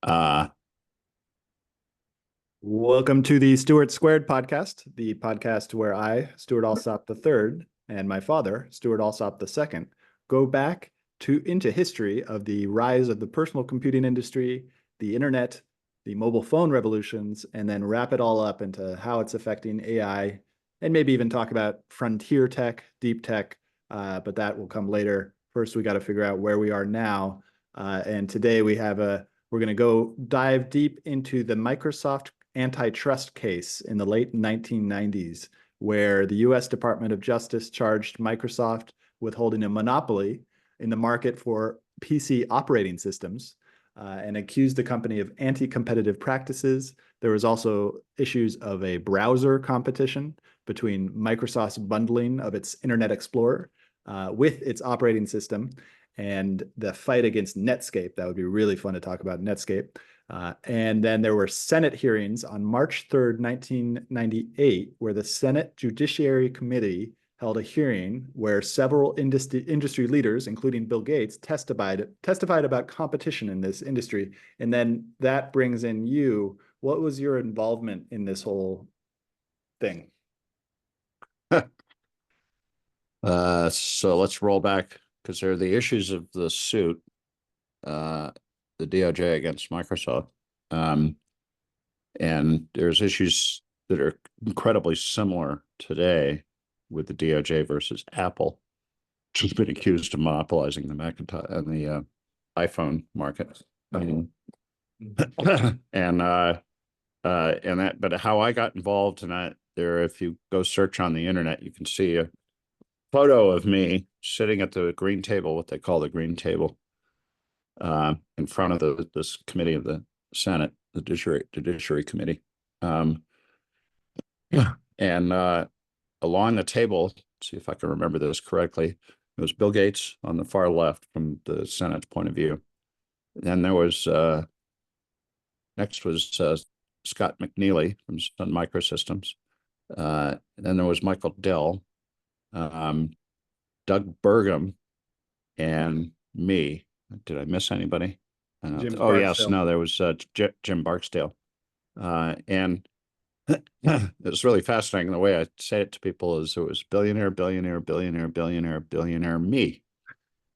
Uh, Welcome to the Stewart Squared podcast, the podcast where I, Stewart Alsop III, and my father, Stewart Alsop II, go back into history of the rise of the personal computing industry, the internet, the mobile phone revolutions, and then wrap it all up into how it's affecting AI, and maybe even talk about frontier tech, deep tech, but that will come later. First, we got to figure out where we are now. And today we're going to go dive deep into the Microsoft antitrust case in the late 1990s, where the US Department of Justice charged Microsoft with holding a monopoly in the market for PC operating systems and accused the company of anti-competitive practices. There was also issues of a browser competition between Microsoft's bundling of its Internet Explorer with its operating system and the fight against Netscape. That would be really fun to talk about Netscape. And then there were Senate hearings on March 3rd, 1998, where the Senate Judiciary Committee held a hearing where several industry leaders, including Bill Gates, testified about competition in this industry. And then that brings in you. What was your involvement in this whole thing? so let's roll back because there are the issues of the suit, the DOJ against Microsoft. And there's issues that are incredibly similar today with the DOJ versus Apple, which has been accused of monopolizing the Macintosh and the iPhone market. But how I got involved in that, if you go search on the internet, you can see a photo of me sitting at the green table, what they call the green table, in front of this committee of the Senate, the Judiciary Committee. Yeah. And along the table, see if I can remember this correctly, it was Bill Gates on the far left from the Senate's point of view. Then there was, next was Scott McNeely from Sun Microsystems. Then there was Michael Dell, Doug Burgum, and me. Did I miss anybody? Jim Oh, yes. Barksdale. No, there was Jim Barksdale. And it was really fascinating. The way I say it to people is it was billionaire, billionaire, billionaire, billionaire, billionaire, me.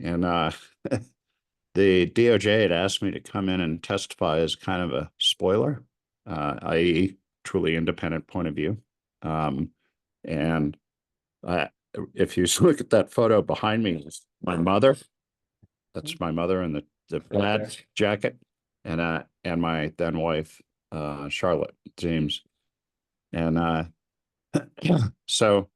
And the DOJ had asked me to come in and testify as kind of a spoiler, i.e., truly independent point of view. And if you look at that photo behind me, my mother, that's my mother in the plaid jacket, and my then wife, Charlotte James. And so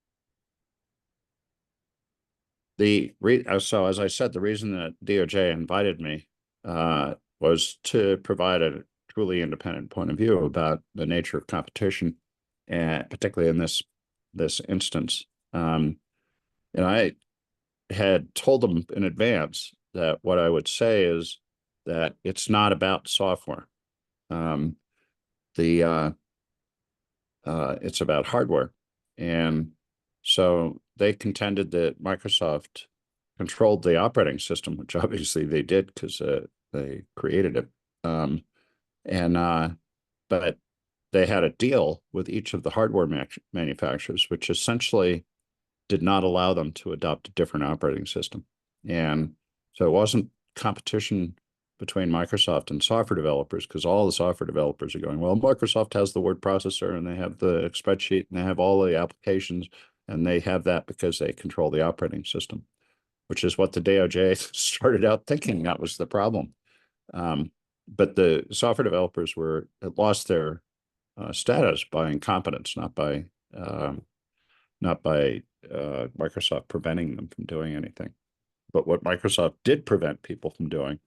so as I said, the reason that DOJ invited me was to provide a truly independent point of view about the nature of competition, and particularly in this instance. And I had told them in advance that what I would say is that it's not about software. Um, the It's about hardware. And so they contended that Microsoft controlled the operating system, which obviously they did because they created it. And But they had a deal with each of the hardware manufacturers, which essentially did not allow them to adopt a different operating system. And so it wasn't competition between Microsoft and software developers, because all the software developers are going, well, Microsoft has the word processor and they have the spreadsheet and they have all the applications, and they have that because they control the operating system, which is what the DOJ started out thinking that was the problem. But the software developers had lost their status by incompetence, not by Microsoft preventing them from doing anything. But what Microsoft did prevent people from doing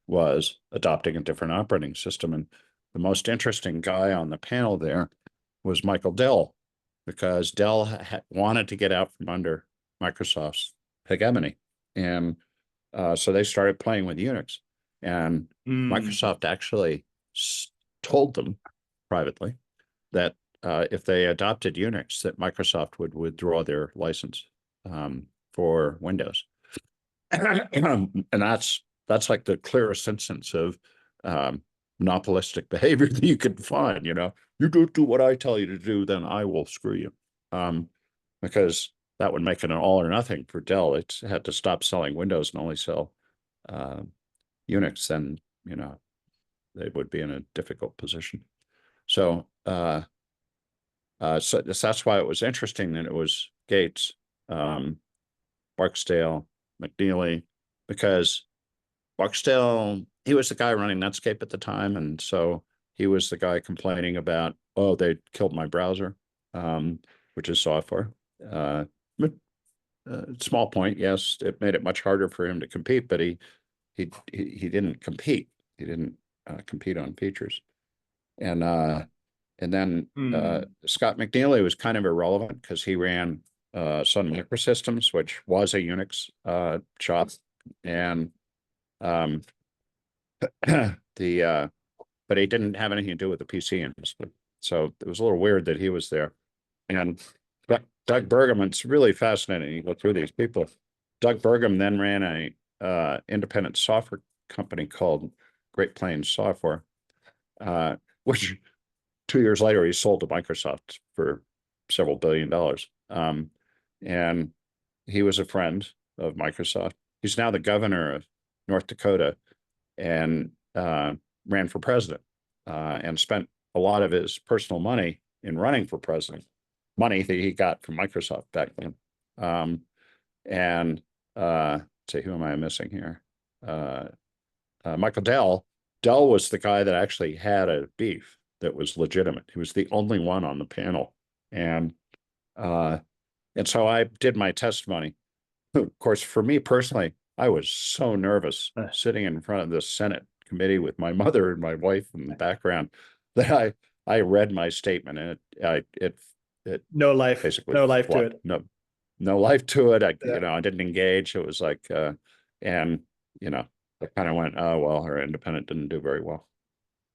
was adopting a different operating system. And the most interesting guy on the panel there was Michael Dell, because Dell wanted to get out from under Microsoft's hegemony. And so they started playing with Unix. And Microsoft actually told them privately that if they adopted Unix, that Microsoft would withdraw their license for Windows. And that's like the clearest instance of monopolistic behavior that you can find. You know, you don't do what I tell you to do, then I will screw you. Because that would make it an all or nothing for Dell. It had to stop selling Windows and only sell Unix. Then, you know, they would be in a difficult position. So, so that's why it was interesting that it was Gates, Barksdale, McNeely, because Barksdale, he was the guy running Netscape at the time. And so he was the guy complaining about, oh, they killed my browser, which is software. But small point, yes, it made it much harder for him to compete, but he didn't compete. He didn't compete on features. And then Scott McNeely was kind of irrelevant because he ran Sun Microsystems, which was a Unix shop, and but he didn't have anything to do with the PC industry. So it was a little weird that he was there. And Doug Burgum, it's really fascinating. You go through these people. Doug Burgum then ran a independent software company called Great Plains Software, which 2 years later he sold to Microsoft for several $billions. And he was a friend of Microsoft. He's now the governor of North Dakota and ran for president and spent a lot of his personal money in running for president, money that he got from Microsoft back then. And say, who am I missing here? Michael Dell. Dell was the guy that actually had a beef that was legitimate. He was the only one on the panel. And so I did my testimony. Of course, for me personally, I was so nervous sitting in front of this Senate committee with my mother and my wife in the background that I read my statement, and it no life, basically no life to it. No life to it. You know, I didn't engage. It was like, and you know, I kind of went, oh well, our independent didn't do very well.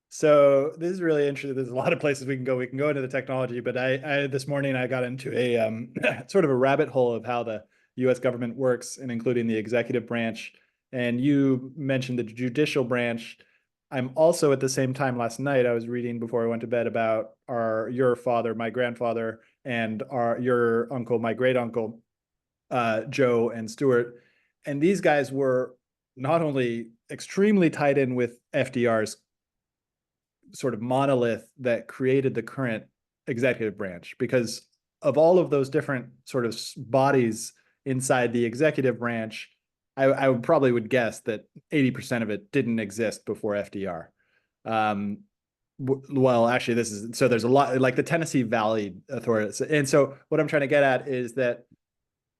So this is really interesting. There's a lot of places we can go. We can go into the technology, but I this morning I got into a sort of a rabbit hole of how the U.S. government works, and including the executive branch. And you mentioned the judicial branch. I'm also at the same time last night, I was reading before I went to bed about your father, my grandfather, and your uncle, my great uncle, Joe and Stewart. And these guys were not only extremely tied in with FDR's sort of monolith that created the current executive branch, because of all of those different sort of bodies inside the executive branch, I would probably would guess that 80% of it didn't exist before FDR. Well, actually, there's a lot, like the Tennessee Valley Authority. And so what I'm trying to get at is that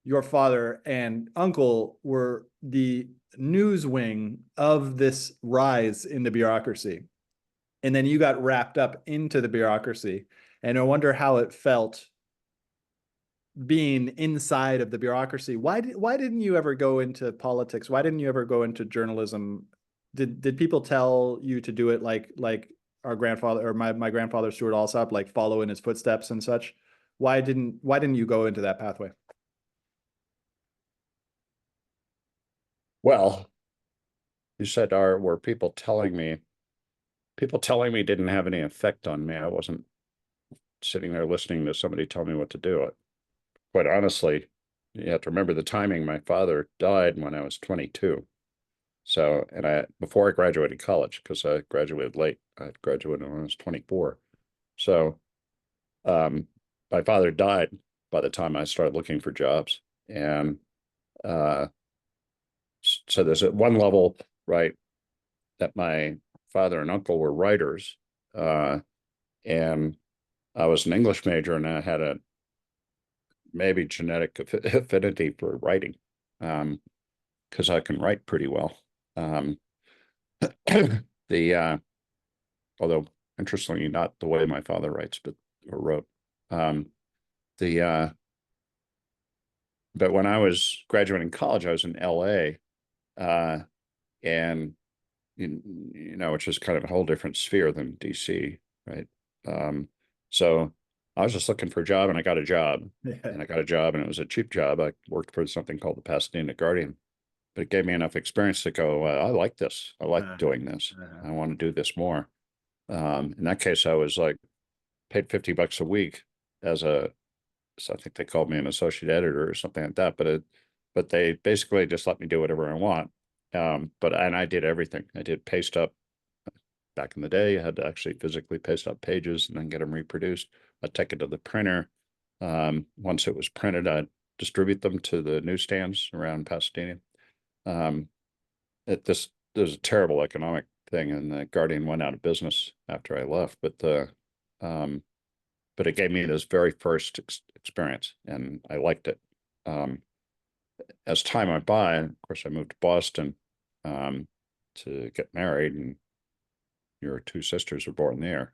your father and uncle were the news wing of this rise in the bureaucracy. And then you got wrapped up into the bureaucracy. And I wonder how it felt being inside of the bureaucracy. Why didn't you ever go into politics? Why didn't you ever go into journalism? Did people tell you to do it like our grandfather or my grandfather Stewart Alsop, like follow in his footsteps and such? Why didn't you go into that pathway? Well, you said were people telling me didn't have any effect on me. I wasn't sitting there listening to somebody tell me what to do. Quite honestly, you have to remember the timing. My father died when I was 22. So, and before I graduated college, because I graduated late, I graduated when I was 24. So, my father died by the time I started looking for jobs. And so there's at one level, right, that my father and uncle were writers. And I was an English major, and I had a maybe genetic affinity for writing, because I can write pretty well. Although interestingly, not the way my father writes, or wrote. But when I was graduating college, I was in LA, and you know, which is kind of a whole different sphere than DC, right? So I was just looking for a job, and I got a job, and it was a cheap job. I worked for something called the Pasadena Guardian, but it gave me enough experience to go, I like this. I like doing this. I want to do this more. In that case, I was like paid $50 a week as a, so I think they called me an associate editor or something like that. But they basically just let me do whatever I want. And I did everything. I did paste up back in the day. I had to actually physically paste up pages and then get them reproduced. I'd take it to the printer. Once it was printed, I'd distribute them to the newsstands around Pasadena. There's a terrible economic thing, and the Guardian went out of business after I left. But it gave me this very first experience, and I liked it. As time went by, of course, I moved to Boston to get married, and your two sisters were born there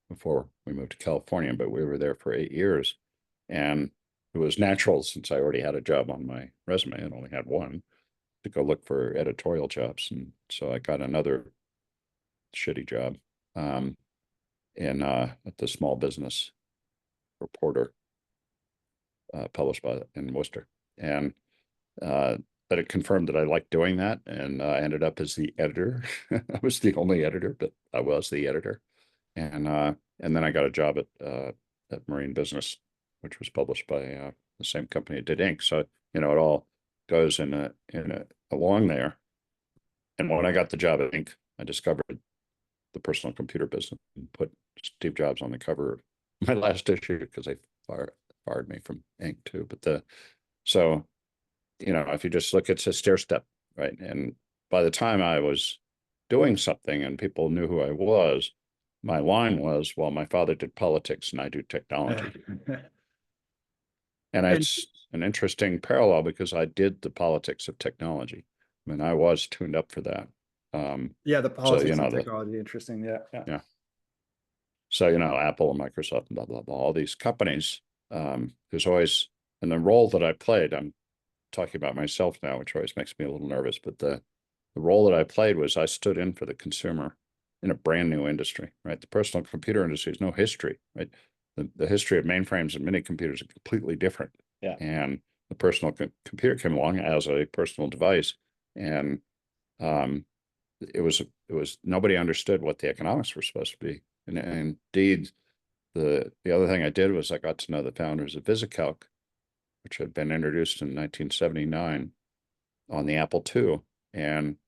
before we moved to California. But we were there for 8 years, and it was natural, since I already had a job on my resume and only had one, to go look for editorial jobs. And so I got another shitty job at the Small Business Reporter, published in Worcester. And but it confirmed that I liked doing that, and I ended up as the editor. I was the only editor, but I was the editor. And then I got a job at Marine Business, which was published by the same company that did Inc. So it all goes along there. And when I got the job at Inc., I discovered the personal computer business and put Steve Jobs on the cover of my last issue, because they fired me from Inc. too. So if you just look, it's a stair step, right? And by the time I was doing something and people knew who I was, my line was, well, my father did politics and I do technology. And it's an interesting parallel, because I did the politics of technology. I mean, I was tuned up for that. The politics of technology, interesting. Yeah. So, Apple and Microsoft and blah, blah, blah, all these companies, there's always, and the role that I played, I'm talking about myself now, which always makes me a little nervous, but the role that I played was I stood in for the consumer in a brand new industry, right? The personal computer industry has no history, right? The history of mainframes and mini computers are completely different. Yeah. And the personal computer came along as a personal device, and it was nobody understood what the economics were supposed to be. And indeed, the other thing I did was I got to know the founders of VisiCalc, which had been introduced in 1979 on the Apple II, and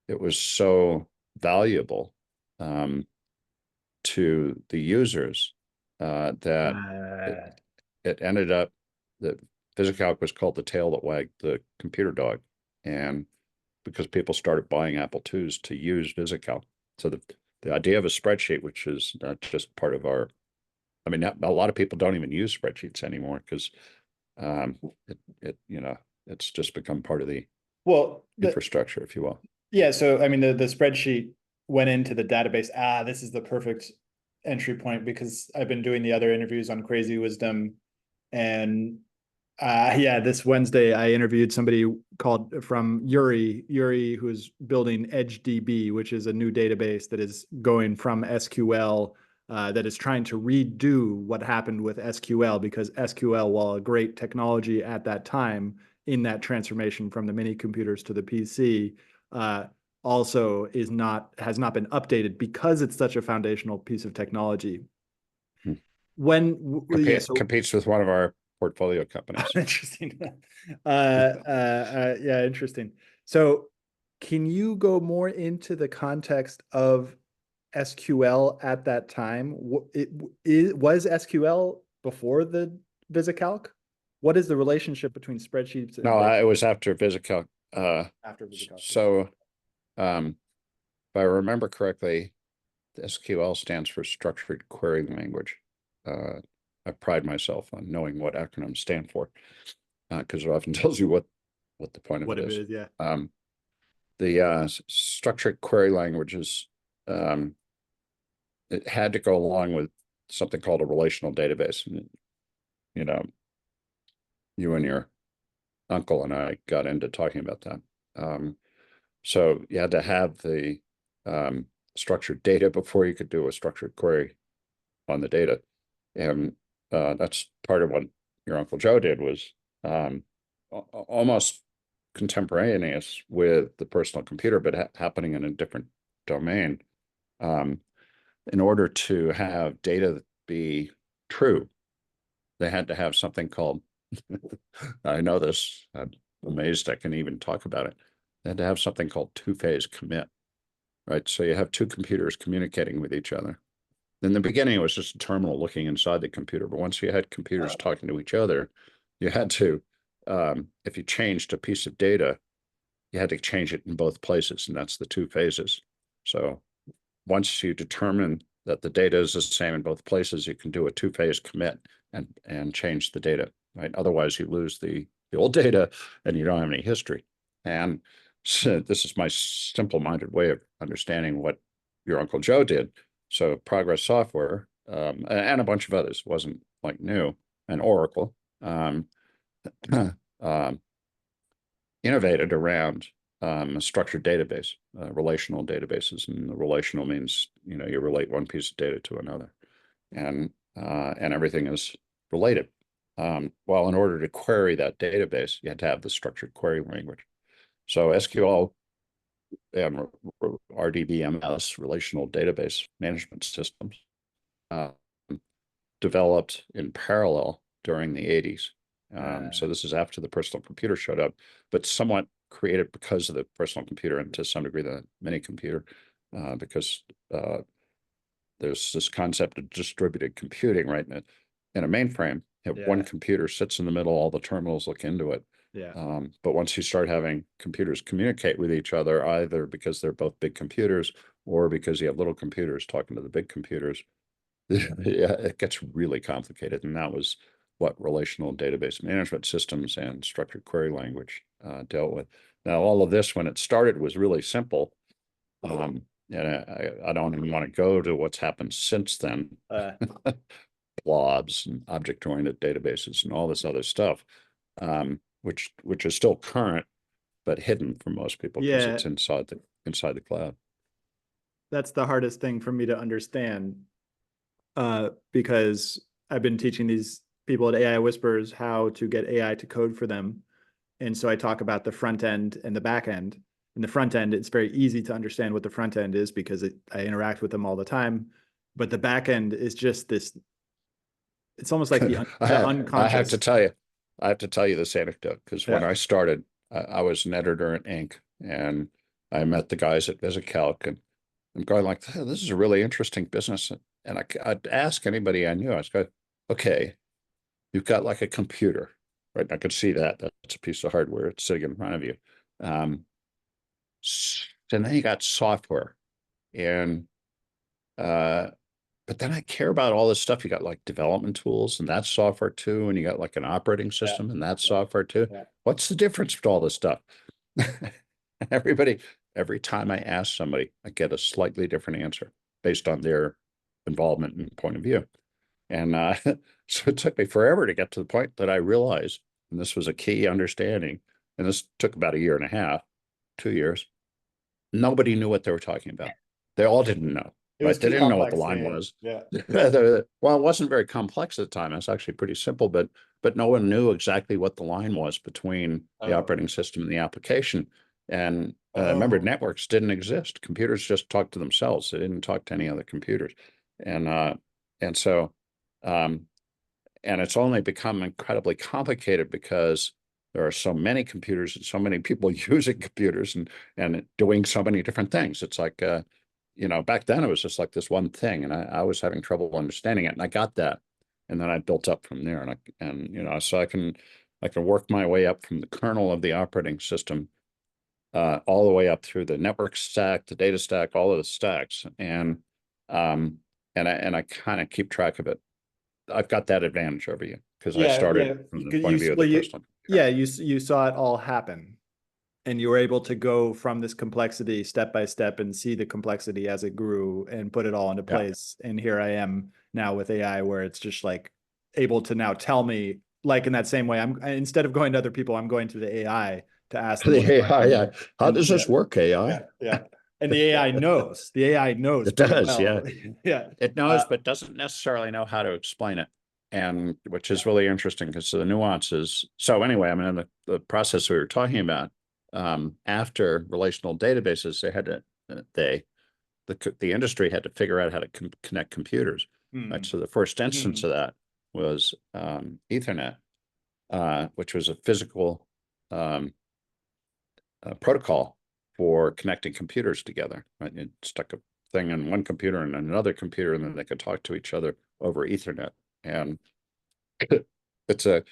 it was so valuable to the users that it ended up that VisiCalc was called the tail that wagged the computer dog, and because people started buying Apple IIs to use VisiCalc. So the idea of a spreadsheet, which is not just part of our, I mean, a lot of people don't even use spreadsheets anymore, because it's just become part of the infrastructure, if you will. Yeah. So, I mean, the spreadsheet went into the database. This is the perfect entry point, because I've been doing the other interviews on Crazy Wisdom, and this Wednesday I interviewed somebody from Yuri, who's building EdgeDB, which is a new database that is going from SQL, that is trying to redo what happened with SQL, because SQL, while a great technology at that time in that transformation from the mini computers to the PC, also has not been updated, because it's such a foundational piece of technology. Competes with one of our portfolio companies. Interesting. Interesting. So can you go more into the context of SQL at that time? Was SQL before the VisiCalc? What is the relationship between spreadsheets? No, it was after VisiCalc. After VisiCalc. So if I remember correctly, the SQL stands for Structured Query Language. I pride myself on knowing what acronyms stand for, because it often tells you what the point of it is. Yeah. The structured query languages, it had to go along with something called a relational database. And, you and your uncle and I got into talking about that. So you had to have the structured data before you could do a structured query on the data. And that's part of what your Uncle Joe did, was almost contemporaneous with the personal computer, but happening in a different domain. in order to have data be true, they had to have something called, I know this, I'm amazed I can even talk about it. They had to have something called two-phase commit, right? So you have two computers communicating with each other. In the beginning, it was just a terminal looking inside the computer. But once you had computers talking to each other, you had to, if you changed a piece of data, you had to change it in both places. And that's the two phases. So once you determine that the data is the same in both places, you can do a two-phase commit and change the data, right? Otherwise, you lose the old data and you don't have any history. And so this is my simple-minded way of understanding what your Uncle Joe did. So Progress Software and a bunch of others, wasn't like new, and Oracle innovated around a structured database, relational databases, and the relational means you relate one piece of data to another, and everything is related. Well, in order to query that database, you had to have the structured query language. So SQL and RDBMS, relational database management systems, developed in parallel during the 80s. So this is after the personal computer showed up, but somewhat created because of the personal computer and to some degree the mini computer, because there's this concept of distributed computing, right? In a mainframe, you have one computer sits in the middle, all the terminals look into it. But once you start having computers communicate with each other, either because they're both big computers or because you have little computers talking to the big computers, it gets really complicated. And that was what relational database management systems and structured query language dealt with. Now, all of this, when it started, was really simple. And I don't even want to go to what's happened since then. Blobs and object-oriented databases and all this other stuff, which is still current, but hidden from most people because it's inside the cloud. That's the hardest thing for me to understand, because I've been teaching these people at AI Whispers how to get AI to code for them. And so I talk about the front end and the back end. In the front end, it's very easy to understand what the front end is because I interact with them all the time. But the back end is just this, it's almost like the unconscious. I have to tell you this anecdote because when I started, I was an editor at Inc. and I met the guys at VisiCalc, and I'm going like, hey, this is a really interesting business. And I'd ask anybody I knew, I was going, okay, you've got like a computer, right? I could see that. That's a piece of hardware. It's sitting in front of you. And then you got software. And but then I care about all this stuff. You got like development tools and that's software too. And you got like an operating system and that's software too. What's the difference with all this stuff? Every time I ask somebody, I get a slightly different answer based on their involvement and point of view. And so it took me forever to get to the point that I realized, and this was a key understanding, and this took about a year and a half, 2 years. Nobody knew what they were talking about. They all didn't know. Right? They didn't know what the line was. Well, it wasn't very complex at the time. It's actually pretty simple, but no one knew exactly what the line was between the operating system and the application. And remember, networks didn't exist. Computers just talked to themselves. They didn't talk to any other computers. And so and it's only become incredibly complicated because there are so many computers and so many people using computers and doing so many different things. It's like, back then it was just like this one thing, and I was having trouble understanding it, and I got that, and then I built up from there, so I can work my way up from the kernel of the operating system, all the way up through the network stack, the data stack, all of the stacks, and I kind of keep track of it. I've got that advantage over you because I started from the point of view of the personal. You saw it all happen, and you were able to go from this complexity step by step and see the complexity as it grew and put it all into place. And here I am now with AI, where it's just like able to now tell me, like in that same way, instead of going to other people, I'm going to the AI to ask them the AI. How does this work, AI? And the AI knows. The AI knows. It does, well. It knows, but doesn't necessarily know how to explain it, and which is really interesting because the nuances. So anyway, I mean, the process we were talking about, after relational databases, the industry had to figure out how to connect computers. Right. Mm. So the first instance Mm. of that was Ethernet, which was a physical protocol for connecting computers together. Right. You stuck a thing in one computer and another computer, and then they could talk to each other over Ethernet. And it's a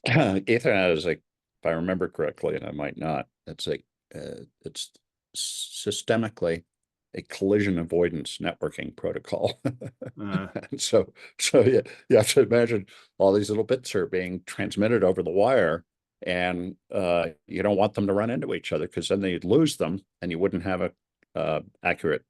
Ethernet is like, if I remember correctly, and I might not, it's systemically a collision avoidance networking protocol. Uh, And so yeah, you have to imagine all these little bits are being transmitted over the wire, and you don't want them to run into each other, because then they'd lose them, and you wouldn't have a accurate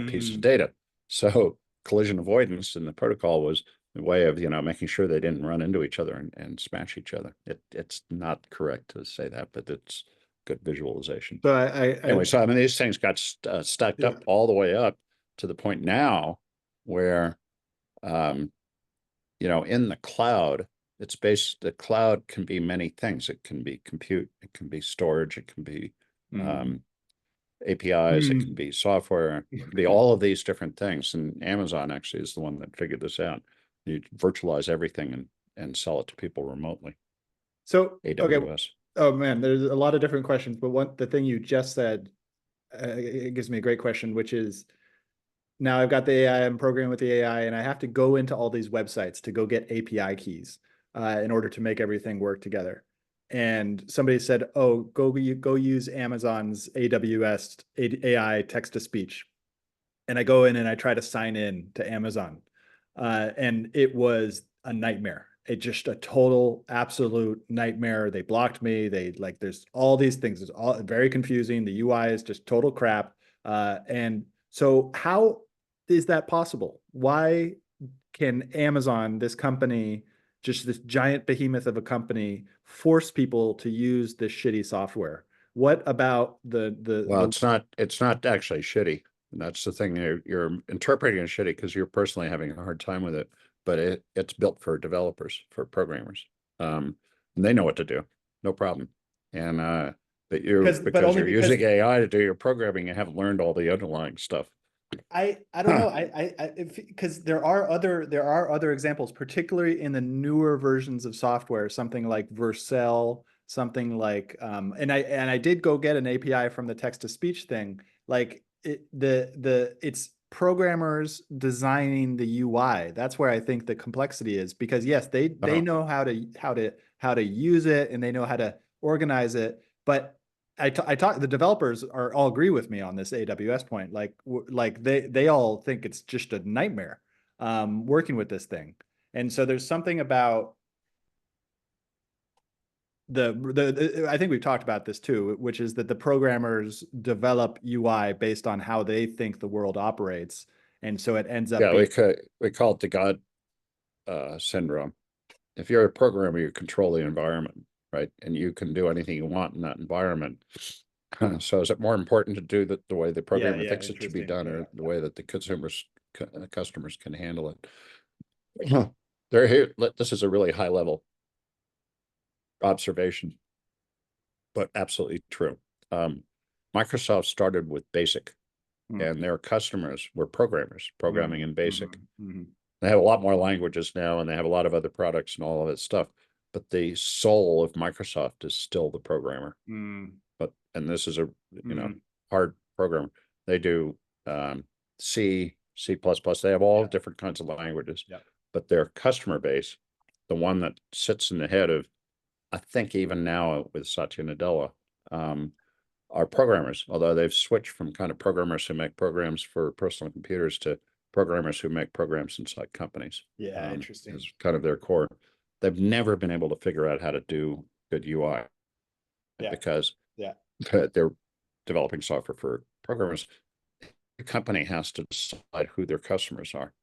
piece of mm. data. So collision avoidance in the protocol was a way of, making sure they didn't run into each other and smash each other. It's not correct to say that, but it's good visualization. So Anyway, so I mean, these things got stacked yeah. up all the way up to the point now where, in the cloud, the cloud can be many things. It can be compute, it can be storage, it can be Mm. APIs, it can Mm. be software, it can be all of these different things. And Amazon actually is the one that figured this out. You virtualize everything and sell it to people remotely. So, okay. AWS. Oh man, there's a lot of different questions, but the thing you just said, it gives me a great question, which is, now I've got the AI, I'm programming with the AI, and I have to go into all these websites to go get API keys in order to make everything work together. And somebody said, "Oh, go use Amazon's AWS AI text to speech." And I go in and I try to sign in to Amazon, and it was a nightmare. It just a total absolute nightmare. They blocked me. There's all these things. It's all very confusing. The UI is just total crap. And so how is that possible? Why can Amazon, this company, just this giant behemoth of a company, force people to use this shitty software? What about Well, the it's not actually shitty. And that's the thing. You're interpreting it shitty because you're personally having a hard time with it, but it's built for developers, for programmers. And they know what to do, no problem. And but because only you're because using AI to do your programming, you haven't learned all the underlying stuff. I don't know. Because there are other examples, particularly in the newer versions of software, something like Vercel, something like and I did go get an API from the text to speech thing. Like it's programmers designing the UI. That's where I think the complexity is, because yes, they Oh, know how to use it, and they know how to organize it, but I talk, the developers are all agree with me on this AWS point. Like they all think it's just a nightmare working with this thing. And so there's something about I think we've talked about this too, which is that the programmers develop UI based on how they think the world operates. And so it ends up yeah, being, we call it the God syndrome. If you're a programmer, you control the environment, right? And you can do anything you want in that environment. So is it more important to do that the way the yeah, programmer yeah, thinks it should be interesting. done, Yeah. or the way that the customers can handle it? They're here. This is a really high level observation, but absolutely true. Um, Microsoft started with BASIC, Mm, and their customers were programmers programming mm, in BASIC. mm, mm, They have a lot more languages now, and they have a lot of other products and all of that stuff. But the soul of Microsoft is still the programmer. mm, And this is a mm, hard program. They do C, C++. They have all yeah, different kinds of languages, yeah. but their customer base, the one that sits in the head of, I think even now with Satya Nadella, um, are programmers. Although they've switched from kind of programmers who make programs for personal computers to programmers who make programs inside companies. Yeah, interesting. Is kind of their core. They've never been able to figure out how to do good UI Yeah, because yeah. they're developing software for programmers. The company has to decide who their customers are.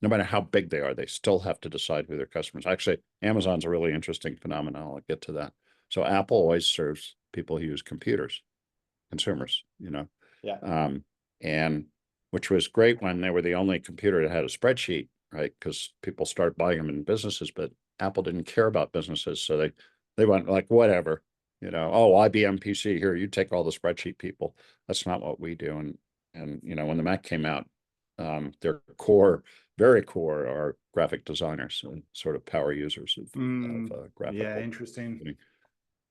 No matter how big they are, they still have to decide who their customers are. Actually, Amazon's a really interesting phenomenon. I'll get to that. So Apple always serves people who use computers, consumers, Yeah. um, and which was great when they were the only computer that had a spreadsheet, right? Because people started buying them in businesses, but Apple didn't care about businesses, so they went like, whatever, oh, IBM PC, here, you take all the spreadsheet people. That's not what we do. And when the Mac came out, their core, very core, are graphic designers and sort of power users of Yeah, graphical. interesting.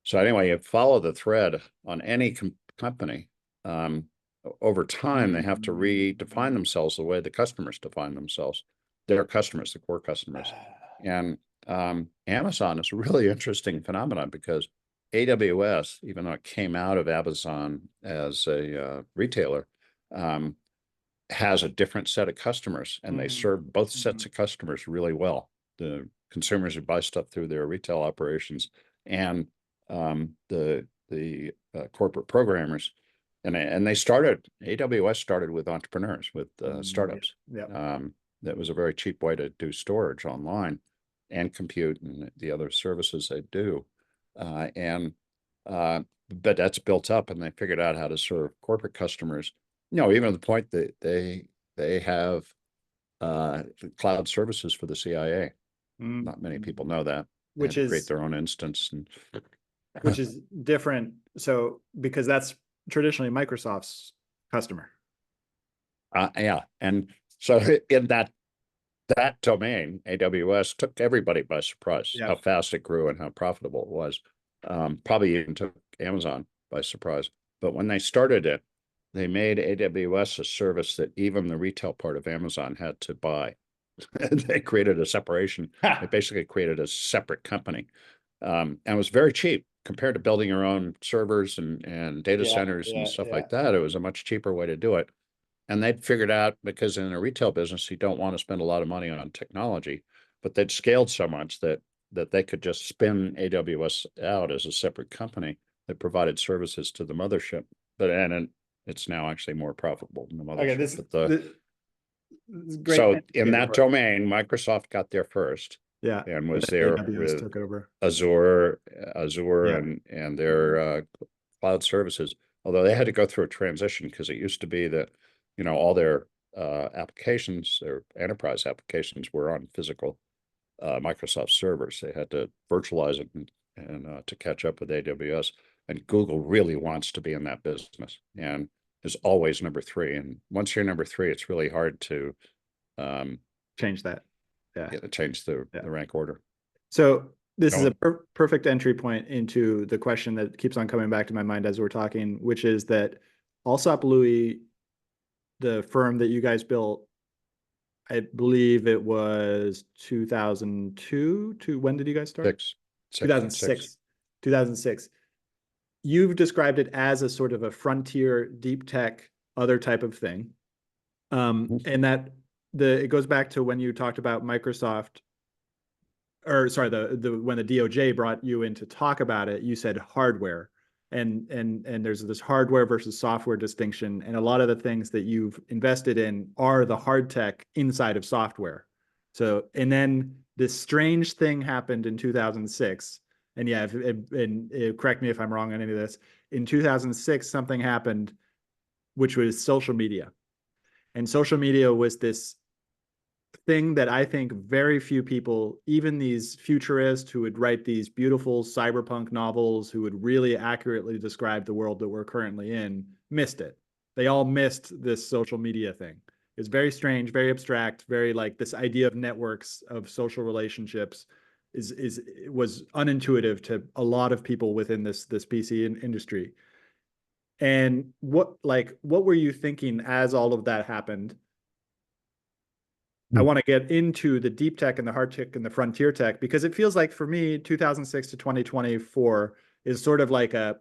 So anyway, you follow the thread on any company. Over time, they have to redefine themselves the way the customers define themselves, their customers, the core customers. And Amazon is a really interesting phenomenon because AWS, even though it came out of Amazon as a retailer, has a different set of customers, and they serve both sets of customers really well. The consumers who buy stuff through their retail operations and the corporate programmers. And they started, AWS started with entrepreneurs, with startups. That was a very cheap way to do storage online and compute and the other services they do. But that's built up, and they figured out how to serve corporate customers. Even to the point that they have cloud services for the CIA. Not many people know that. Which is create is their own instance, which is different. So because that's traditionally Microsoft's customer. Yeah, and so in that domain, AWS took everybody by surprise. How fast it grew and how profitable it was. Probably even took Amazon by surprise. But when they started it, they made AWS a service that even the retail part of Amazon had to buy. They created a separation. They basically created a separate company. And it was very cheap compared to building your own servers and data centers and stuff like that. It was a much cheaper way to do it. And they'd figured out, because in a retail business, you don't want to spend a lot of money on technology, but they'd scaled so much that they could just spin AWS out as a separate company that provided services to the mothership. And it's now actually more profitable than the mothership. So in that domain, Microsoft got there first. And was there with took over. Azure and their cloud services. Although they had to go through a transition, because it used to be that all their applications, their enterprise applications, were on physical Microsoft servers. They had to virtualize it and to catch up with AWS. And Google really wants to be in that business and is always number 3. And once you're number 3, it's really hard to change that. Change the rank order. So this is a perfect entry point into the question that keeps on coming back to my mind as we're talking, which is that Alsop Louis, the firm that you guys built, I believe it was 2002 to when did you guys start? 2006. You've described it as a sort of a frontier, deep tech, other type of thing. And that it goes back to when you talked about Microsoft, or sorry, when the DOJ brought you in to talk about it, you said hardware. And there's this hardware versus software distinction. And a lot of the things that you've invested in are the hard tech inside of software. So, and then this strange thing happened in 2006. And correct me if I'm wrong on any of this. In 2006, something happened, which was social media. And social media was this thing that I think very few people, even these futurists who would write these beautiful cyberpunk novels, who would really accurately describe the world that we're currently in, missed it. They all missed this social media thing. It's very strange, very abstract, very like this idea of networks, of social relationships was unintuitive to a lot of people within this PC industry. And what were you thinking as all of that happened? I want to get into the deep tech and the hard tech and the frontier tech, because it feels like for me, 2006 to 2024 is sort of like a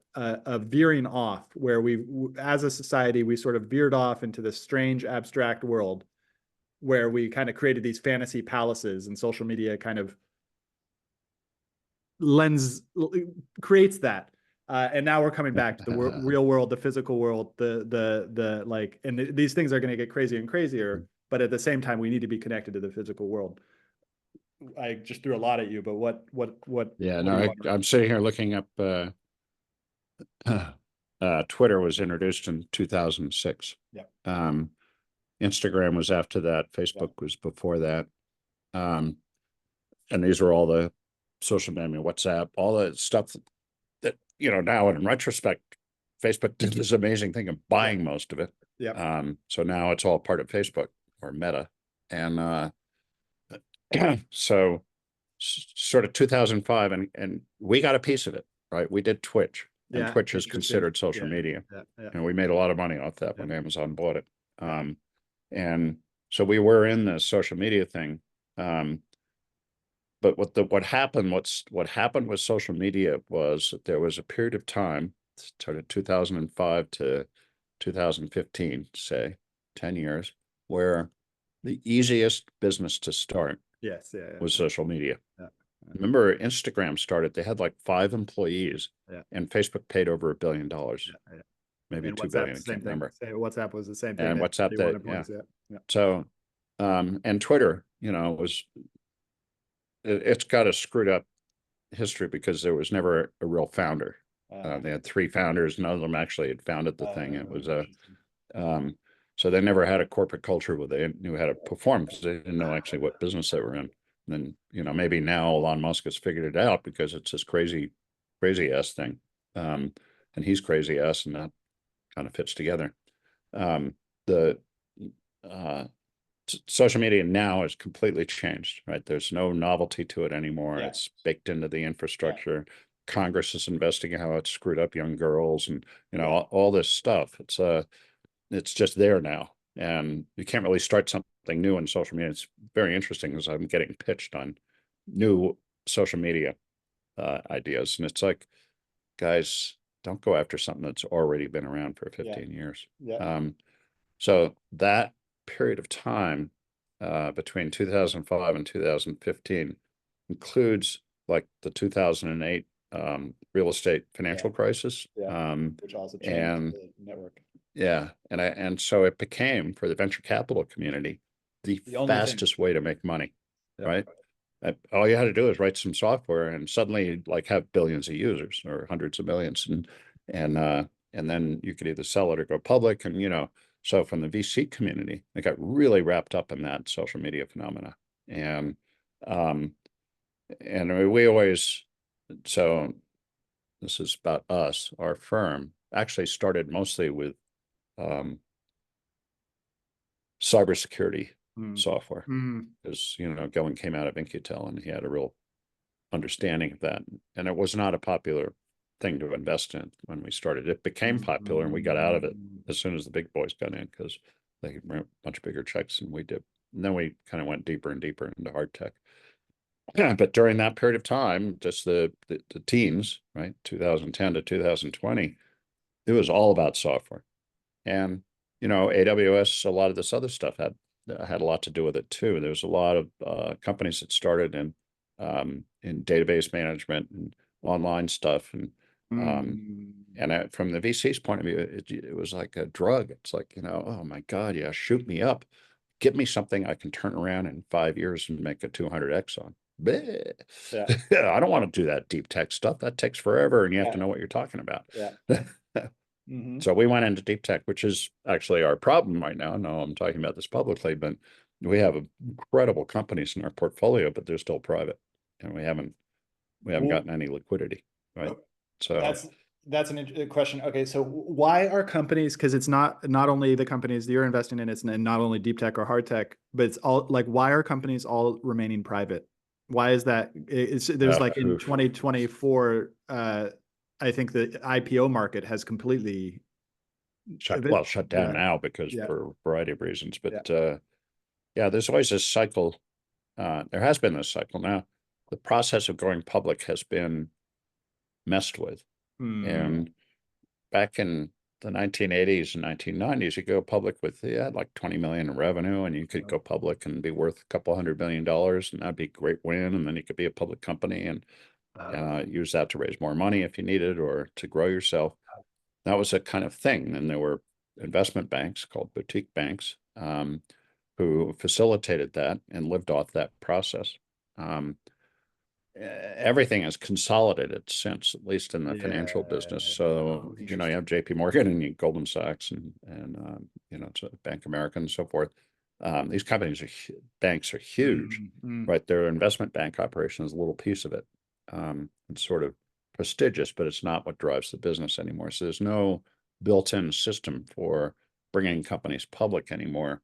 veering off, where we, as a society, we sort of veered off into this strange abstract world where we kind of created these fantasy palaces, and social media kind of creates that. And now we're coming back to the real world, the physical world, and these things are going to get crazier and crazier. But at the same time, we need to be connected to the physical world. I just threw a lot at you, but what? Yeah, no, I'm sitting here looking up. Twitter was introduced in 2006. Instagram was after that. Facebook was before that. And these were all the social media, WhatsApp, all the stuff that now in retrospect, Facebook did this amazing thing of buying most of it. So now it's all part of Facebook or Meta. And so sort of 2005, and we got a piece of it, right? We did Twitch, and Twitch is considered social media. And we made a lot of money off that when Amazon bought it. And so we were in the social media thing. But what happened with social media was that there was a period of time, sort of 2005 to 2015, say 10 years, where the easiest business to start was social media. Remember, Instagram started, they had like 5 employees, and Facebook paid over $1 billion. Maybe and 2 billion, I can't remember. WhatsApp was the same thing. And WhatsApp, So, and Twitter, it's got a screwed up history because there was never a real founder. They had 3 founders. None of them actually had founded the thing. It was so they never had a corporate culture where they knew how to perform because they didn't know actually what business they were in. And then, maybe now Elon Musk has figured it out because it's this crazy ass thing. And he's crazy ass, and that kind of fits together. The social media now has completely changed, right? There's no novelty to it anymore. It's baked into the infrastructure. Congress is investigating how it's screwed up young girls and, all this stuff. It's just there now. And you can't really start something new in social media. It's very interesting because I'm getting pitched on new social media ideas. And it's like, guys, don't go after something that's already been around for 15 years. So that period of time between 2005 and 2015 includes like the 2008 real estate financial crisis. Which also changed the network. And so it became, for the venture capital community, the fastest way to make money, right? All you had to do is write some software, and suddenly like have billions of users or hundreds of millions, and then you could either sell it or go public, and so from the VC community, they got really wrapped up in that social media phenomena, and we always, so this is about us. Our firm actually started mostly with cybersecurity software, because Gillen came out of Incutel and he had a real understanding of that, and it was not a popular thing to invest in when we started. It became popular, and we got out of it as soon as the big boys got in because they wrote much bigger checks than we did. And then we kind of went deeper and deeper into hard tech. But during that period of time, just the teens, right, 2010 to 2020, it was all about software. And AWS, a lot of this other stuff had a lot to do with it too. There was a lot of companies that started in database management and online stuff, and from the VC's point of view, it was like a drug. It's like, oh my God, yeah, shoot me up, give me something I can turn around in 5 years and make a 200x on. I don't want to do that deep tech stuff. That takes forever, and you have to know what you're talking about. So we went into deep tech, which is actually our problem right now. No, I'm talking about this publicly, but we have incredible companies in our portfolio, but they're still private, and we haven't gotten any liquidity, right? So that's an interesting question. Okay, so why are companies? Because it's not only the companies that you're investing in, it's not only deep tech or hard tech, but it's all like, why are companies all remaining private? Why is that? There's like in 2024. I think the IPO market has completely shut down now because for a variety of reasons. But there's always this cycle. There has been this cycle. Now, the process of going public has been messed with. And back in the 1980s and 1990s, you go public with like 20 million in revenue, and you could go public and be worth a couple $100 million, and that'd be a great win. And then you could be a public company and use that to raise more money if you needed or to grow yourself. That was a kind of thing. And there were investment banks called boutique banks who facilitated that and lived off that process. Everything has consolidated since, at least in the financial business. So, you have JP Morgan and Goldman Sachs and Bank of America and so forth. These banks are huge, right? Their investment bank operation is a little piece of it. It's sort of prestigious, but it's not what drives the business anymore. So there's no built-in system for bringing companies public anymore.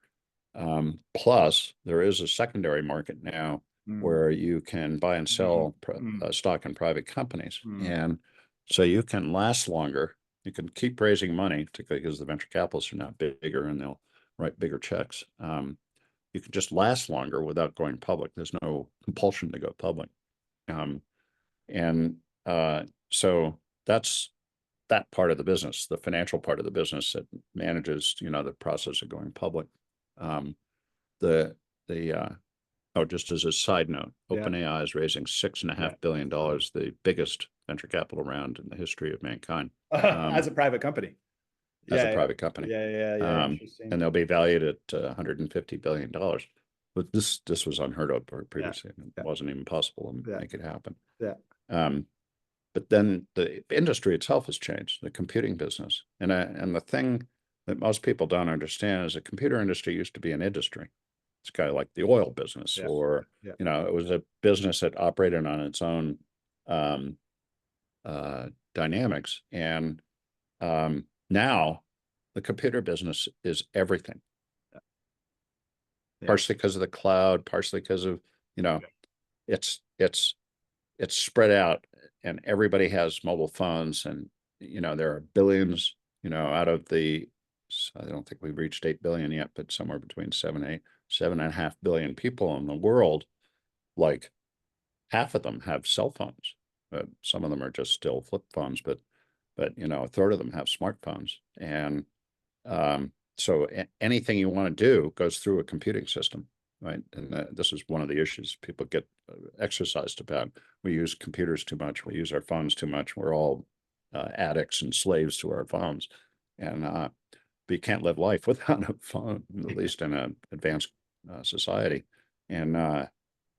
Plus, there is a secondary market now where you can buy and sell stock in private companies. And so you can last longer. You can keep raising money, particularly because the venture capitalists are now bigger and they'll write bigger checks. You can just last longer without going public. There's no compulsion to go public. So that's that part of the business, the financial part of the business that manages, the process of going public. Just as a side note, OpenAI is raising $6.5 billion, the biggest venture capital round in the history of mankind. As a private company. As a private company. Interesting. And they'll be valued at $150 billion. But this was unheard of previously. It wasn't even possible to make it happen. But then the industry itself has changed, the computing business. And the thing that most people don't understand is the computer industry used to be an industry. It's kind of like the oil business, or it was a business that operated on its own dynamics. And now the computer business is everything. Partially because of the cloud, partially because of, it's spread out, and everybody has mobile phones, and there are billions, out of I don't think we've reached 8 billion yet, but somewhere between 7.5 billion people in the world. Like half of them have cell phones. Some of them are just still flip phones, but a third of them have smartphones. And so anything you want to do goes through a computing system, right? And this is one of the issues people get exercised about. We use computers too much. We use our phones too much. We're all addicts and slaves to our phones. And but you can't live life without a phone, at least in an advanced society. And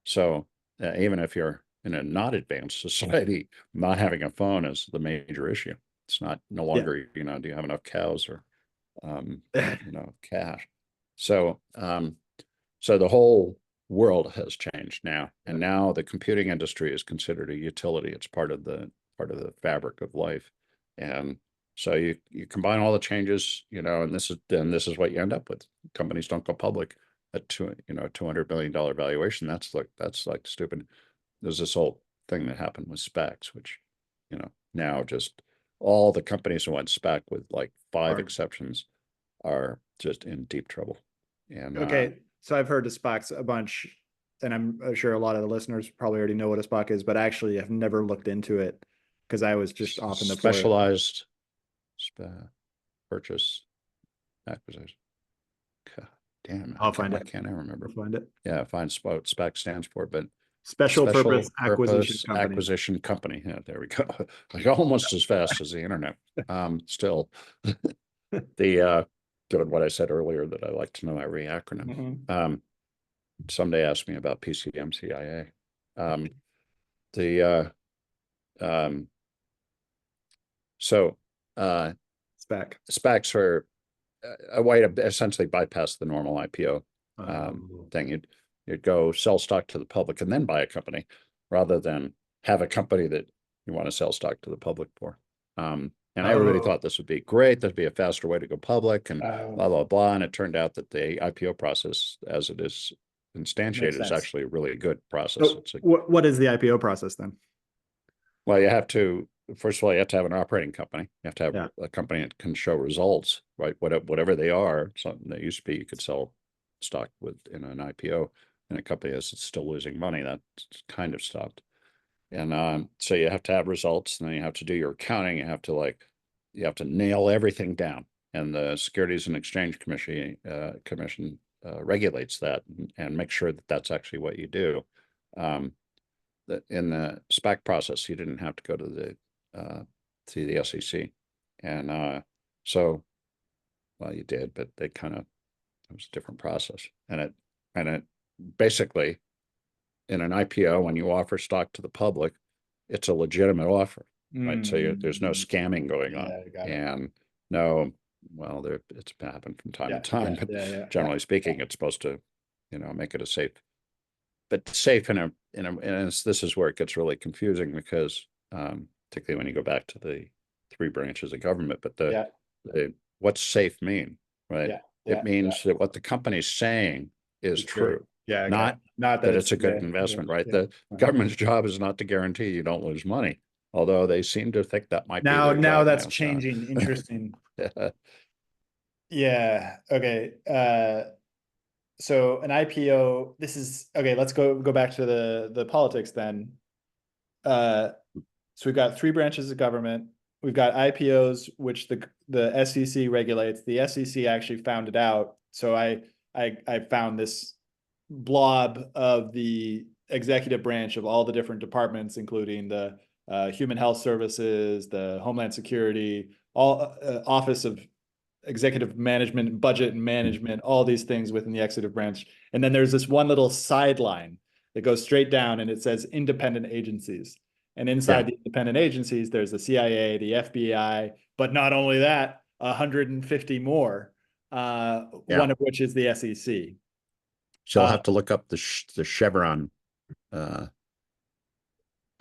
so even if you're in a not advanced society, not having a phone is the major issue. It's no longer, do you have enough cows or, cash? So the whole world has changed now, and now the computing industry is considered a utility. It's part of the fabric of life. And so you combine all the changes, and this is what you end up with. Companies don't go public at $200 billion valuation. That's like stupid. There's this whole thing that happened with SPACs, which, now just all the companies who went SPAC, with like 5 exceptions, are just in deep trouble. And so I've heard of SPACs a bunch, and I'm sure a lot of the listeners probably already know what a SPAC is, but actually I've never looked into it because I was just off in the specialized purchase acquisition. God damn, I'll find it. I can't remember. I'll find it. Yeah, find what SPAC stands for, but Special purpose acquisition company. Yeah, there we go. Like almost as fast as the internet. Still, doing what I said earlier, that I like to know every acronym. Someday ask me about PCMCIA. SPACs are a way to essentially bypass the normal IPO thing. You'd go sell stock to the public and then buy a company, rather than have a company that you want to sell stock to the public for. And everybody thought this would be great. There'd be a faster way to go public, and blah, blah, blah. And it turned out that the IPO process, as it is instantiated, is actually a really good process. So what is the IPO process then? Well, first of all, you have to have an operating company. You have to have a company that can show results, right? Whatever they are. Something that used to be, you could sell stock in an IPO, and a company that's still losing money. That's kind of stopped. And so you have to have results, and then you have to do your accounting. You have to nail everything down, and the Securities and Exchange Commission regulates that and makes sure that that's actually what you do. In the SPAC process, you didn't have to go to the SEC, and so, well, you did, but it was a different process, and it basically, in an IPO, when you offer stock to the public, it's a legitimate offer, right? So there's no scamming going on, and it's happened from time to time, but generally speaking, it's supposed to, make it a safe. But safe and this is where it gets really confusing, because particularly when you go back to the 3 branches of government, but what's safe mean? right? Yeah. It means that what the company's saying is true. Yeah. Okay. Not Not that that it's a good investment, right? The government's job is not to guarantee you don't lose money, although they seem to think that might be their Now job that's now. changing. Interesting. So. Yeah. Okay. So an IPO, this is okay, let's go back to the politics then. So we've got three branches of government. We've got IPOs, which the SEC regulates. The SEC actually found it out. So I found this blob of the executive branch of all the different departments, including the Human Health Services, the Homeland Security, all Office of Executive Management, Budget and Management, all these things within the executive branch. And then there's this one little sideline that goes straight down and it says independent agencies. And inside the independent agencies, there's the CIA, the FBI, but not only that, 150 more, one of which is the SEC. So I'll have to look up the Chevron. Yeah,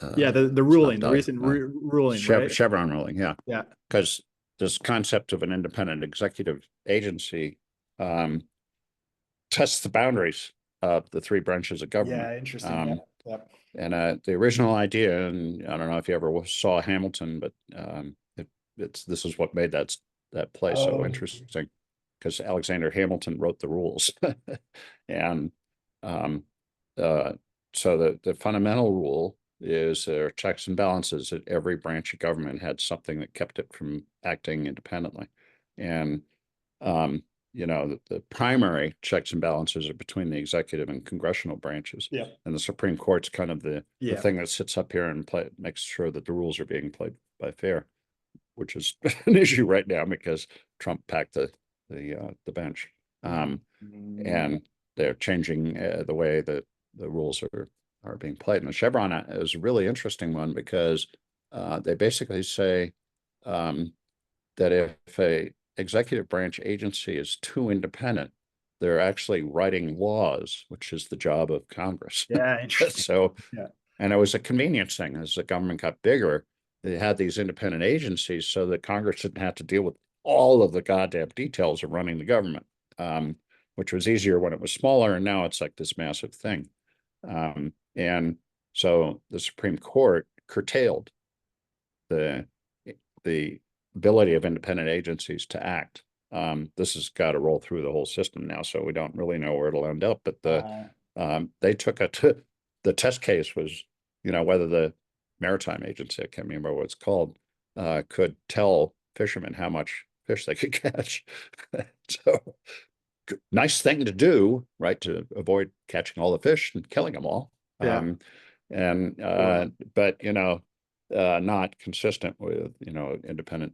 the ruling, the recent ruling, right? Chevron ruling, yeah. Yeah. Because this concept of an independent executive agency tests the boundaries of the three branches of government. Yeah, interesting. And the original idea, and I don't know if you ever saw Hamilton, but this is what made that play so interesting, because Alexander Hamilton wrote the rules. And so the fundamental rule is there are checks and balances that every branch of government had something that kept it from acting independently. And the primary checks and balances are between the executive and congressional branches. Yeah. And the Supreme Court's kind of the thing that sits up here and makes sure that the rules are being played by fair, which is an issue right now because Trump packed the bench. And they're changing the way that the rules are being played. And the Chevron is a really interesting one because they basically say that if a executive branch agency is too independent, they're actually writing laws, which is the job of Congress. Yeah, interesting. So, and it was a convenience thing. As the government got bigger, they had these independent agencies so that Congress didn't have to deal with all of the goddamn details of running the government, which was easier when it was smaller. And now it's like this massive thing. And so the Supreme Court curtailed the ability of independent agencies to act. This has got to roll through the whole system now, so we don't really know where it'll end up. But they took it to the test case was, whether the maritime agency, I can't remember what it's called, could tell fishermen how much fish they could catch. So nice thing to do, right? To avoid catching all the fish and killing them all. Yeah. But not consistent with independent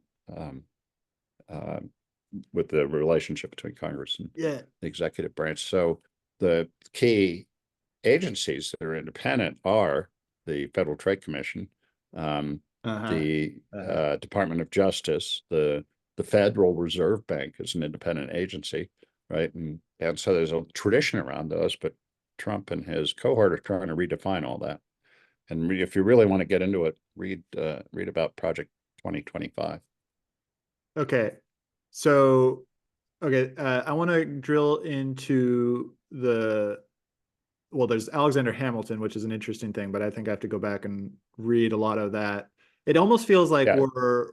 with the relationship between Congress and the executive branch. So the key agencies that are independent are the Federal Trade Commission, the Department of Justice, the Federal Reserve Bank is an independent agency, right? And so there's a tradition around those, but Trump and his cohort are trying to redefine all that. And if you really want to get into it, read about Project 2025. Okay. So, I want to drill into there's Alexander Hamilton, which is an interesting thing, but I think I have to go back and read a lot of that. It almost feels like we're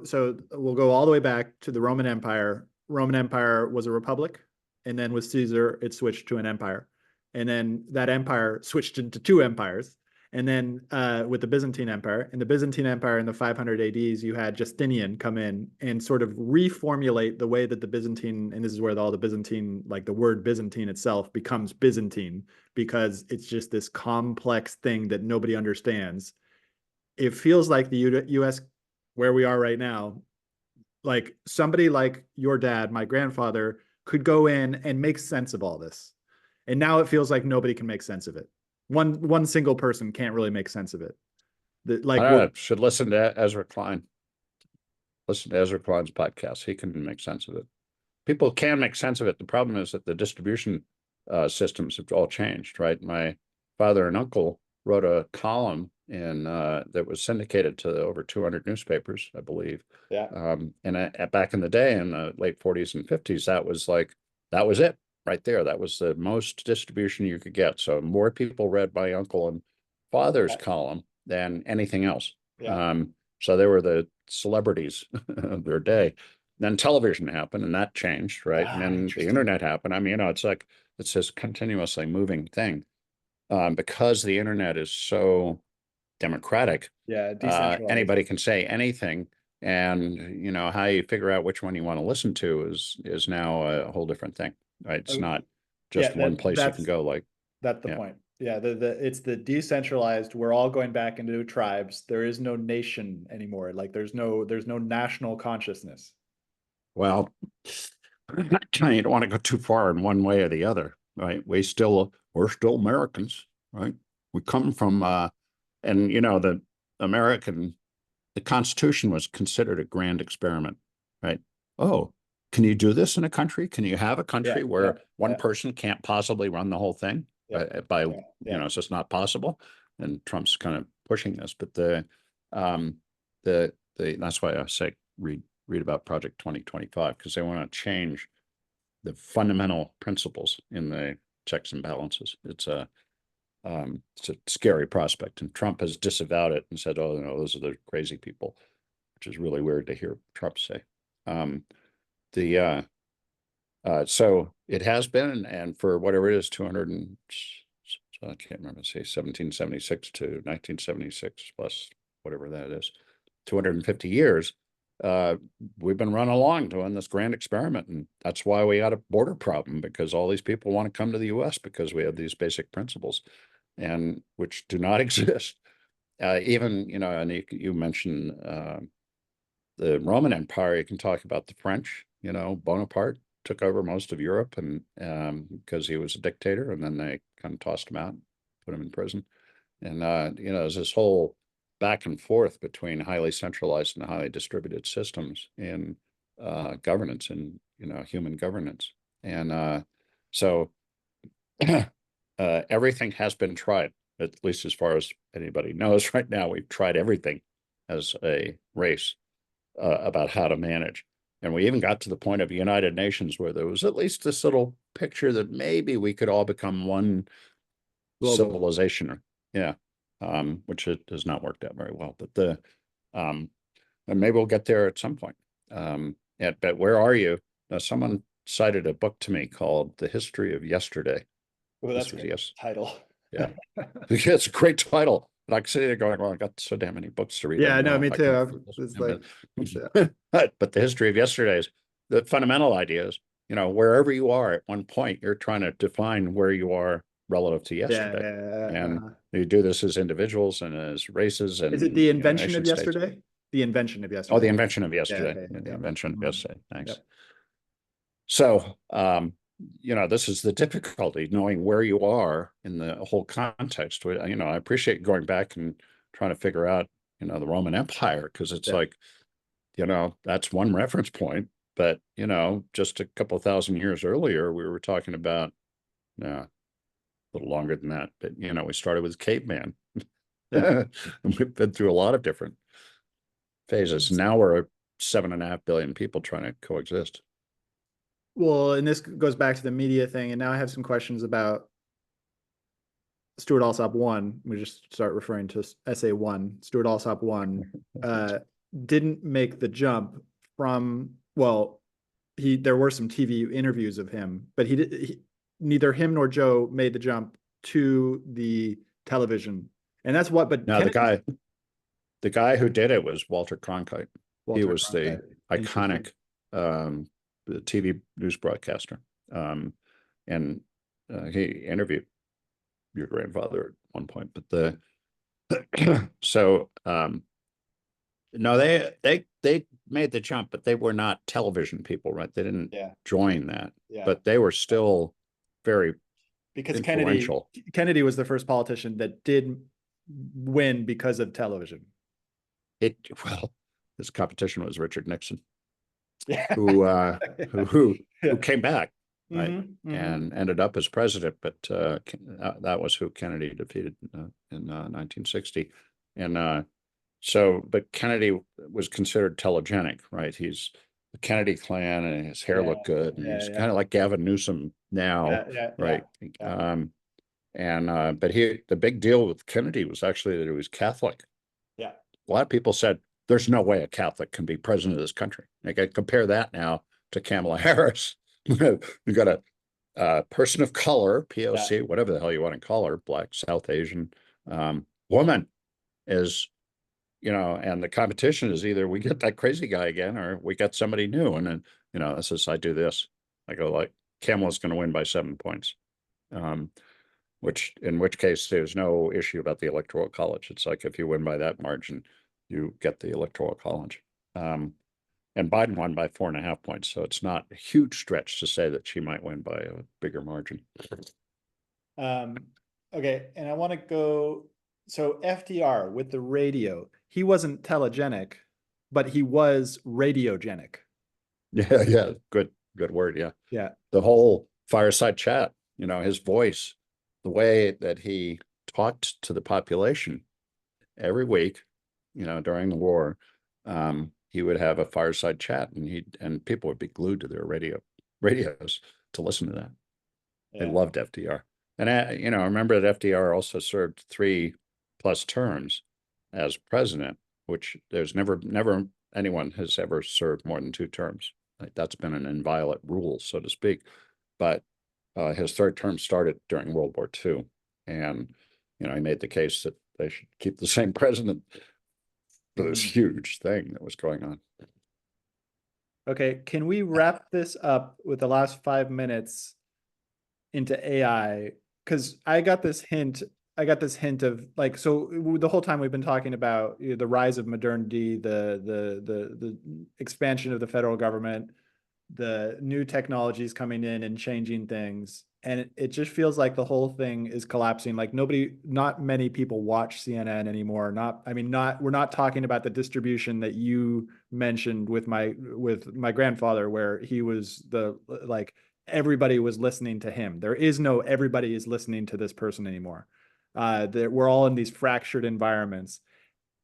so we'll go all the way back to the Roman Empire. Roman Empire was a republic, and then with Caesar, it switched to an empire. And then that empire switched into two empires. And then with the Byzantine Empire, in the 500 ADs, you had Justinian come in and sort of reformulate the way that the Byzantine, and this is where all the Byzantine, like the word Byzantine itself becomes Byzantine, because it's just this complex thing that nobody understands. It feels like the US, where we are right now, like somebody like your dad, my grandfather, could go in and make sense of all this. And now it feels like nobody can make sense of it. One single person can't really make sense of it. Should listen to Ezra Klein. Listen to Ezra Klein's podcast. He can make sense of it. People can make sense of it. The problem is that the distribution systems have all changed, right? My father and uncle wrote a column and that was syndicated to over 200 newspapers, I believe. Yeah. And back in the day, in the late 40s and 50s, that was it right there. That was the most distribution you could get. So more people read my uncle and father's column than anything else. Yeah. So they were the celebrities of their day. Then television happened, and that changed, right? And then the Interesting. internet happened. I mean, it's like it's this continuously moving thing. Because the internet is so democratic, Yeah, decentralized. anybody can say anything, and how you figure out which one you want to listen to is now a whole different thing, right? It's not just Yeah, one place you can go. Like, that's the yeah, point. Yeah, it's the decentralized. We're all going back into tribes. There is no nation anymore. Like there's no national consciousness. well, you don't want to go too far in one way or the other, right? We're still Americans, right? We come from, and the American the Constitution was considered a grand experiment, right? Oh, can you do this in a country? Can you have a Yeah, country yeah, where one yeah, person can't possibly run the whole thing yeah, yeah, yeah. it's just not possible. And Trump's kind of pushing this, but um, that's why I say read about Project 2025, because they want to change the fundamental principles in the checks and balances. It's a scary prospect, and Trump has disavowed it and said, "Oh, no, those are the crazy people," which is really weird to hear Trump say. The So it has been, and for whatever it is, 200 and I can't remember, say 1776 to 1976 plus whatever that is, 250 years. We've been run along doing this grand experiment, and that's why we had a border problem, because all these people want to come to the U.S. because we have these basic principles, and which do not exist. Even, and you mentioned the Roman Empire. You can talk about the French. Bonaparte took over most of Europe, and because he was a dictator, and then they kind of tossed him out, put him in prison. And there's this whole back and forth between highly centralized and highly distributed systems in governance and human governance. And so everything has been tried, at least as far as anybody knows right now. We've tried everything as a race about how to manage. And we even got to the point of United Nations where there was at least this little picture that maybe we could all become one Global. civilization. Yeah. Which it has not worked out very well. But and maybe we'll get there at some point. But where are you? Someone cited a book to me called The History of Yesterday. Oh, that's a great title. Yeah. It's a great title. And I can sit there going, well, I got so damn many books to read. Yeah, no, me too. It's like, but The History of Yesterday is the fundamental ideas. Wherever you are at one point, you're trying to define where you are relative to yesterday. And you do this as individuals and as races. And is it the invention of yesterday? States. The invention of yesterday. Oh, the invention of yesterday. Yeah, okay. The invention of yesterday. Thanks. Yep. So, this is the difficulty, knowing where you are in the whole context. I appreciate going back and trying to figure out, the Roman Empire, because it's like, that's one reference point. But, just a couple thousand years earlier, we were talking about, a little longer than that. But, we started with caveman. Yeah. We've been through a lot of different phases. Now we're 7.5 billion people trying to coexist. Well, and this goes back to the media thing. And now I have some questions about Stewart Alsop 1. We just start referring to essay 1. Stewart Alsop 1 didn't make the jump from, well, there were some TV interviews of him, but neither him nor Joe made the jump to the television. And that's what, but no, the guy who did it was Walter Cronkite. He was Cronkite. The iconic the TV news broadcaster. And he interviewed your grandfather at one point. But so no, they made the jump, but they were not television people, right? They didn't join that. Yeah. But they were still very influential. Kennedy was the first politician that did win because of television. His competition was Richard Nixon. Who came back, right, and ended up as president, but that was who Kennedy defeated in 1960. And but Kennedy was considered telegenic, right? He's the Kennedy clan, and his hair Yeah, looked good, and yeah, he's yeah, kind of like Gavin Newsom now, yeah, right? yeah, But the big deal with Kennedy was actually that he was Catholic. yeah, A lot of people said there's no way a Catholic can be president of this country. I can compare that now to Kamala Harris. You got a person of color, yeah, POC, whatever the hell you want to call her, Black, South Asian, woman is, and the competition is either we get that crazy guy again or we get somebody new. And then, this is, I do this. I go like, Kamala's going to win by 7 points. Um, in which case there's no issue about the electoral college. It's like if you win by that margin, you get the electoral college. And Biden won by 4.5 points. So it's not a huge stretch to say that she might win by a bigger margin. Okay, and I want to go. So FDR with the radio, he wasn't telegenic, but he was radiogenic. Yeah, yeah, good word. Yeah, Yeah, the whole fireside chat. His voice, the way that he talked to the population every week, during the war, he would have a fireside chat, and people would be glued to their radios to listen to that. They yeah. loved FDR. And I remember that FDR also served 3+ terms as president, which there's never anyone has ever served more than 2 terms. Like, that's been an inviolate rule, so to speak. But his third term started during World War II, and he made the case that they should keep the same president for this huge thing that was going on. Okay, can we wrap this up with the last 5 minutes into AI? Because I got this hint of like, so the whole time we've been talking about the rise of modernity, the expansion of the federal government, the new technologies coming in and changing things. And it just feels like the whole thing is collapsing. Like not many people watch CNN anymore. We're not talking about the distribution that you mentioned with my grandfather, where he was like, everybody was listening to him. There is no everybody is listening to this person anymore. We're all in these fractured environments.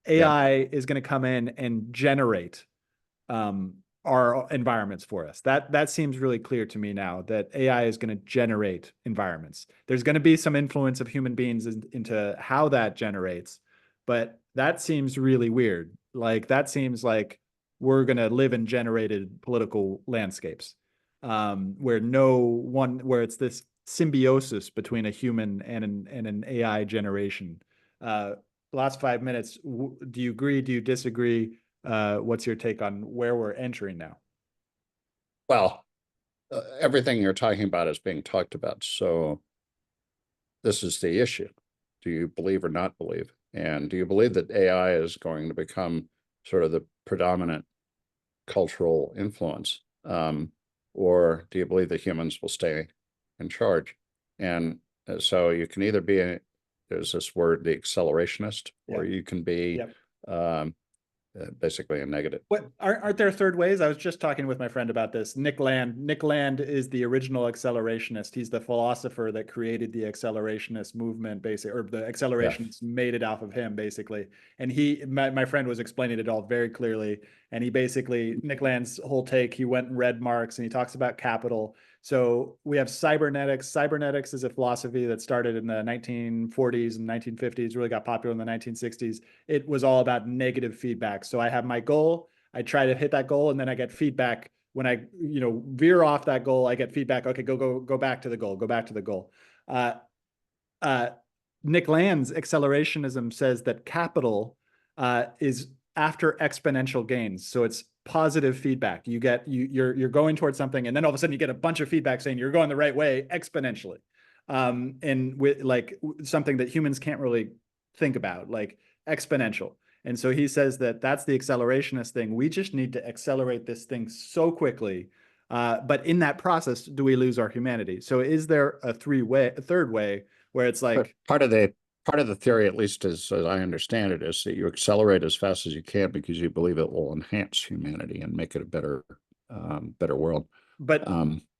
Yeah. AI is going to come in and generate our environments for us. That seems really clear to me now, that AI is going to generate environments. There's going to be some influence of human beings into how that generates, but that seems really weird. Like, that seems like we're going to live in generated political landscapes, where it's this symbiosis between a human and an AI generation. Last 5 minutes, do you agree? Do you disagree? What's your take on where we're entering now? Well, everything you're talking about is being talked about. So this is the issue. Do you believe or not believe? And do you believe that AI is going to become sort of the predominant cultural influence? Or do you believe that humans will stay in charge? And so you can either be there's this word, the accelerationist, or you can be basically a negative. What aren't there third ways? I was just talking with my friend about this. Nick Land. Nick Land is the original accelerationist. He's the philosopher that created the accelerationist movement, basically, or the accelerationists made it off of him, basically. And my friend was explaining it all very clearly. And Nick Land's whole take, he went and read Marx, and he talks about capital. So we have cybernetics. Cybernetics is a philosophy that started in the 1940s and 1950s, really got popular in the 1960s. It was all about negative feedback. So I have my goal, I try to hit that goal, and then I get feedback. When I veer off that goal, I get feedback. Okay, go back to the goal. Go back to the goal. Nick Land's accelerationism says that capital is after exponential gains. So it's positive feedback. You're going towards something, and then all of a sudden you get a bunch of feedback saying you're going the right way exponentially. And with like something that humans can't really think about, like exponential. And so he says that that's the accelerationist thing. We just need to accelerate this thing so quickly. But in that process, do we lose our humanity? So is there a third way where it's like part of the theory, at least as I understand it, is that you accelerate as fast as you can because you believe it will enhance humanity and make it a better world. But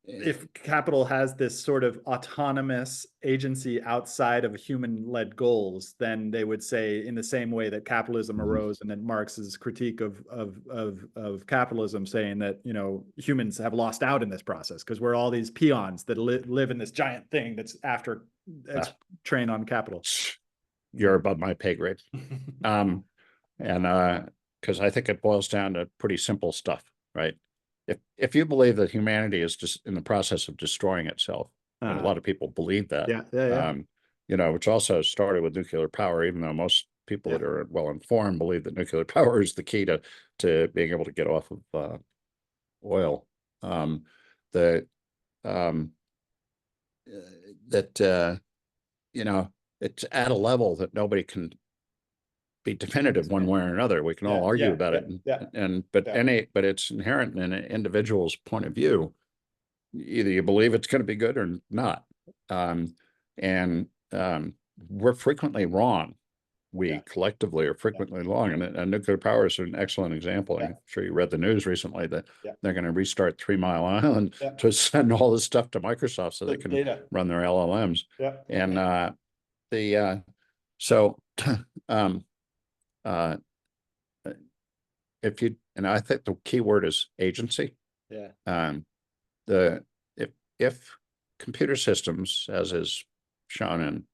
if capital has this sort of autonomous agency outside of human-led goals, then they would say, in the same way that capitalism arose, and then Marx's critique of capitalism, saying that, you know, humans have lost out in this process because we're all these peons that live in this giant thing that's after train on capital. You're above my pay grade. And because I think it boils down to pretty simple stuff, right? If you believe that humanity is just in the process of destroying itself, and a lot of people believe that, you know, which also started with nuclear power, even though most people that are well informed believe that nuclear power is the key to being able to get off of oil. You know, it's at a level that nobody can be definitive one way or another. We can all argue about it, but it's inherent in an individual's point of view. Either you believe it's going to be good or not, we're frequently wrong. We collectively are frequently wrong, and nuclear power is an excellent example. I'm sure you read the news recently that they're going to restart 3 Mile Island to send all this stuff to Microsoft so they can run their LLMs. If you, and I think the key word is agency. If computer systems, as is shown in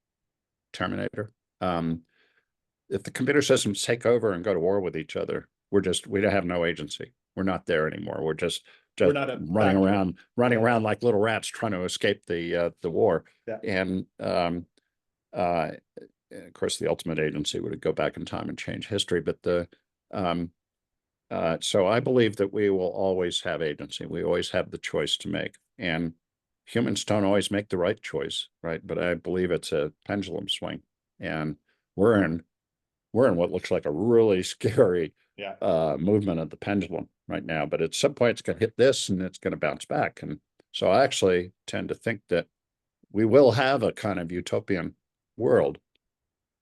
Terminator, if the computer systems take over and go to war with each other, we don't have no agency. We're not there anymore. We're just running around like little rats trying to escape the war. And of course, the ultimate agency would go back in time and change history. But so I believe that we will always have agency. We always have the choice to make, and humans don't always make the right choice, right? But I believe it's a pendulum swing, and we're in what looks like a really scary movement of the pendulum right now. But at some point, it's going to hit this, and it's going to bounce back. And so I actually tend to think that we will have a kind of utopian world,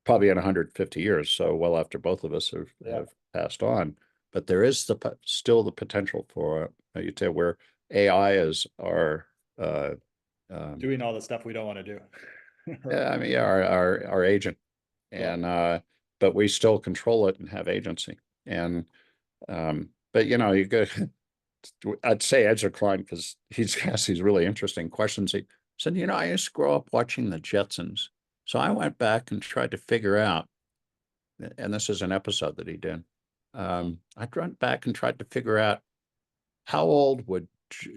probably in 150 years, so well after both of us have passed on. But there is still the potential for where AI is doing all the stuff we don't want to do. I mean, our agent, and but we still control it and have agency. And but you know, you go. I'd say Ezra Klein, because he's asked these really interesting questions. He said, you know, I used to grow up watching the Jetsons. So I went back and tried to figure out, and this is an episode that he did. I went back and tried to figure out how old would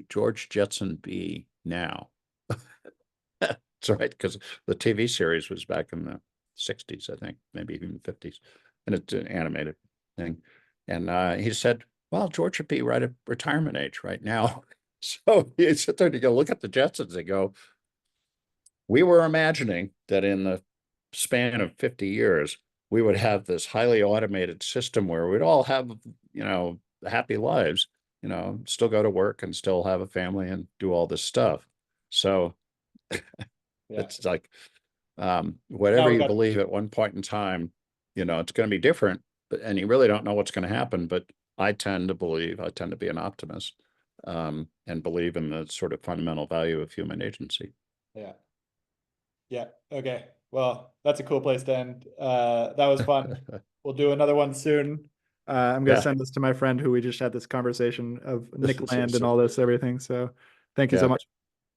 George Jetson be now? That's right, because the TV series was back in the 60s, I think, maybe even 50s, and it's an animated thing. And he said, well, George would be right at retirement age right now. So you sit there and you go look at the Jetsons and go, we were imagining that in the span of 50 years, we would have this highly automated system where we'd all have, you know, happy lives, you know, still go to work and still have a family and do all this stuff. So it's like, whatever you believe at one point in time, you know, it's going to be different, and you really don't know what's going to happen. But I tend to be an optimist, and believe in the sort of fundamental value of human agency. Yeah. Okay. Well, that's a cool place to end. That was fun. We'll do another one soon. I'm going to send this to my friend who we just had this conversation of Nick Land and all this, everything. So thank you so much.